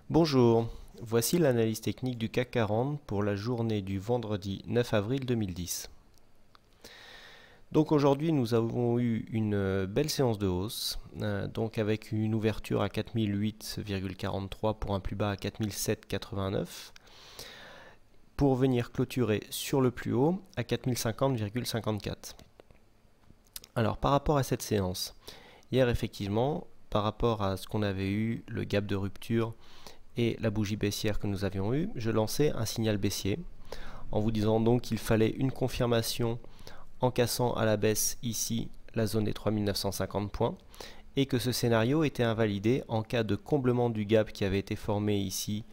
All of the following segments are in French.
Bonjour, voici l'analyse technique du CAC 40 pour la journée du vendredi 9 avril 2010. Donc aujourd'hui nous avons eu une belle séance de hausse, donc avec une ouverture à 4008,43 pour un plus bas à 4007,89 pour venir clôturer sur le plus haut à 4050,54. Alors par rapport à cette séance, hier effectivement, par rapport à ce qu'on avait eu, le gap de rupture et la bougie baissière que nous avions eue, je lançais un signal baissier en vous disant donc qu'il fallait une confirmation en cassant à la baisse ici la zone des 3950 points et que ce scénario était invalidé en cas de comblement du gap qui avait été formé ici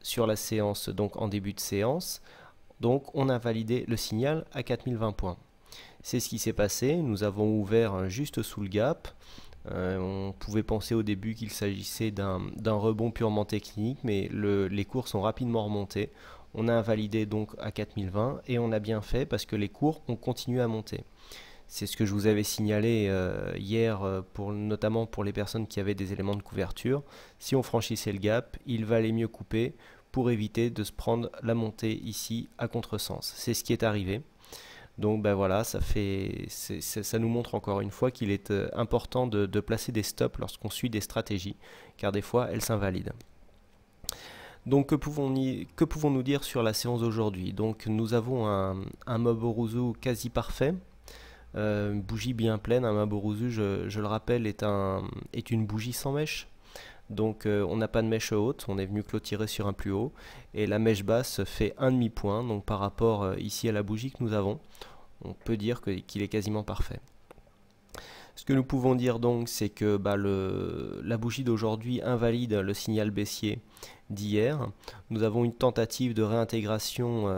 sur la séance, donc en début de séance. Donc on a validé le signal à 4020 points. C'est ce qui s'est passé, nous avons ouvert juste sous le gap. On pouvait penser au début qu'il s'agissait d'un rebond purement technique, mais les cours sont rapidement remontés. On a invalidé donc à 4020 et on a bien fait parce que les cours ont continué à monter. C'est ce que je vous avais signalé hier, notamment pour les personnes qui avaient des éléments de couverture. Si on franchissait le gap, il valait mieux couper pour éviter de se prendre la montée ici à contresens. C'est ce qui est arrivé. Donc ben voilà, ça nous montre encore une fois qu'il est important de placer des stops lorsqu'on suit des stratégies, car des fois elles s'invalident. Donc que pouvons-nous dire sur la séance d'aujourd'hui? Donc nous avons un Maboruzu quasi parfait, une bougie bien pleine. Un Maboruzu, je le rappelle, est une bougie sans mèche. Donc on n'a pas de mèche haute, on est venu clôturer sur un plus haut et la mèche basse fait un demi-point, donc par rapport ici à la bougie que nous avons, on peut dire qu'il est quasiment parfait. Ce que nous pouvons dire donc, c'est que la bougie d'aujourd'hui invalide le signal baissier d'hier. Nous avons une tentative de réintégration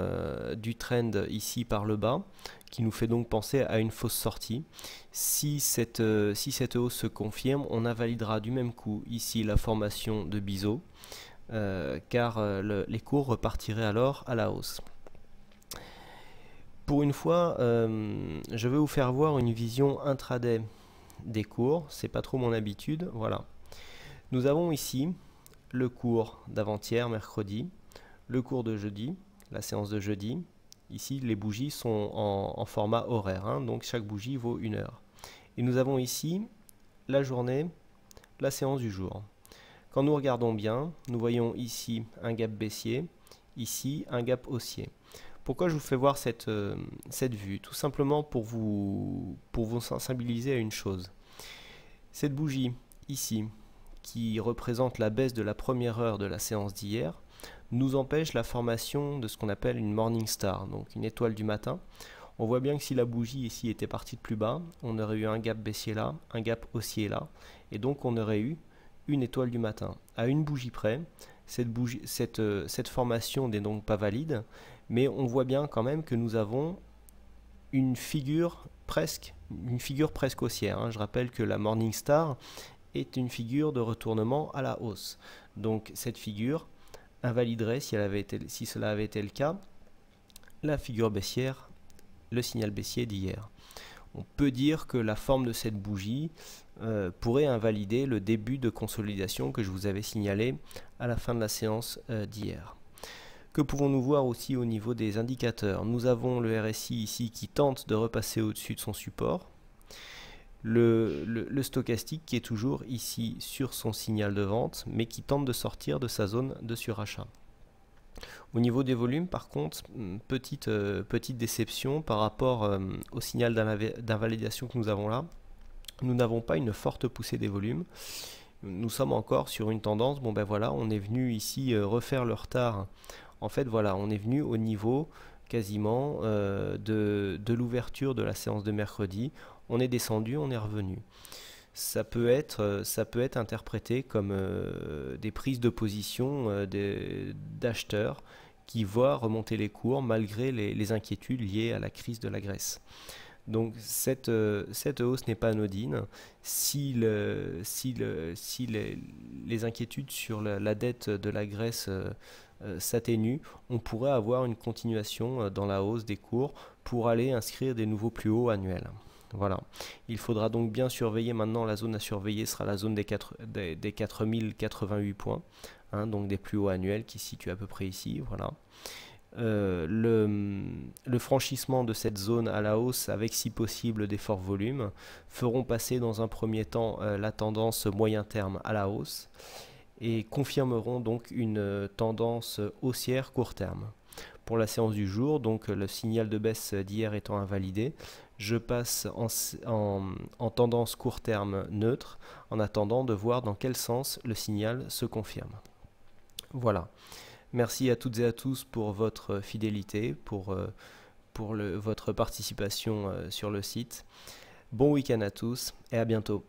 du trend ici par le bas, qui nous fait donc penser à une fausse sortie. Si cette hausse se confirme, on invalidera du même coup ici la formation de biseau, car les cours repartiraient alors à la hausse. Pour une fois, je vais vous faire voir une vision intraday des cours, c'est pas trop mon habitude, voilà. Nous avons ici le cours d'avant-hier, mercredi, le cours de jeudi, la séance de jeudi. Ici, les bougies sont en format horaire, hein, donc chaque bougie vaut 1 heure. Et nous avons ici la journée, la séance du jour. Quand nous regardons bien, nous voyons ici un gap baissier, ici un gap haussier. Pourquoi je vous fais voir cette vue? Tout simplement pour vous sensibiliser à une chose. Cette bougie ici, qui représente la baisse de la première heure de la séance d'hier, nous empêche la formation de ce qu'on appelle une morning star, donc une étoile du matin. On voit bien que si la bougie ici était partie de plus bas, on aurait eu un gap baissier là, un gap haussier là, et donc on aurait eu une étoile du matin. À une bougie près, cette formation n'est donc pas valide, mais on voit bien quand même que nous avons une figure presque haussière, hein. Je rappelle que la Morning Star est une figure de retournement à la hausse. Donc cette figure invaliderait, si cela avait été le cas, la figure baissière, le signal baissier d'hier. On peut dire que la forme de cette bougie pourrait invalider le début de consolidation que je vous avais signalé à la fin de la séance d'hier. Que pouvons-nous voir aussi au niveau des indicateurs? Nous avons le RSI ici qui tente de repasser au-dessus de son support. Le stochastique qui est toujours ici sur son signal de vente, mais qui tente de sortir de sa zone de surachat. Au niveau des volumes, par contre, petite déception par rapport au signal d'invalidation que nous avons là. Nous n'avons pas une forte poussée des volumes. Nous sommes encore sur une tendance. Bon ben voilà, on est venu ici refaire le retard. En fait, voilà, on est venu au niveau quasiment de l'ouverture de la séance de mercredi. On est descendu, on est revenu. Ça peut être interprété comme des prises de position d'acheteurs qui voient remonter les cours malgré les inquiétudes liées à la crise de la Grèce. Donc cette hausse n'est pas anodine. Si les inquiétudes sur la dette de la Grèce s'atténuent, on pourrait avoir une continuation dans la hausse des cours pour aller inscrire des nouveaux plus hauts annuels. Voilà. Il faudra donc bien surveiller maintenant, la zone à surveiller sera la zone des 4088 points, hein, donc des plus hauts annuels qui se situent à peu près ici, voilà. Le franchissement de cette zone à la hausse avec si possible des forts volumes feront passer dans un premier temps la tendance moyen terme à la hausse et confirmeront donc une tendance haussière court terme. Pour la séance du jour, donc le signal de baisse d'hier étant invalidé, je passe en tendance court terme neutre en attendant de voir dans quel sens le signal se confirme. Voilà. Merci à toutes et à tous pour votre fidélité, pour votre participation sur le site. Bon week-end à tous et à bientôt.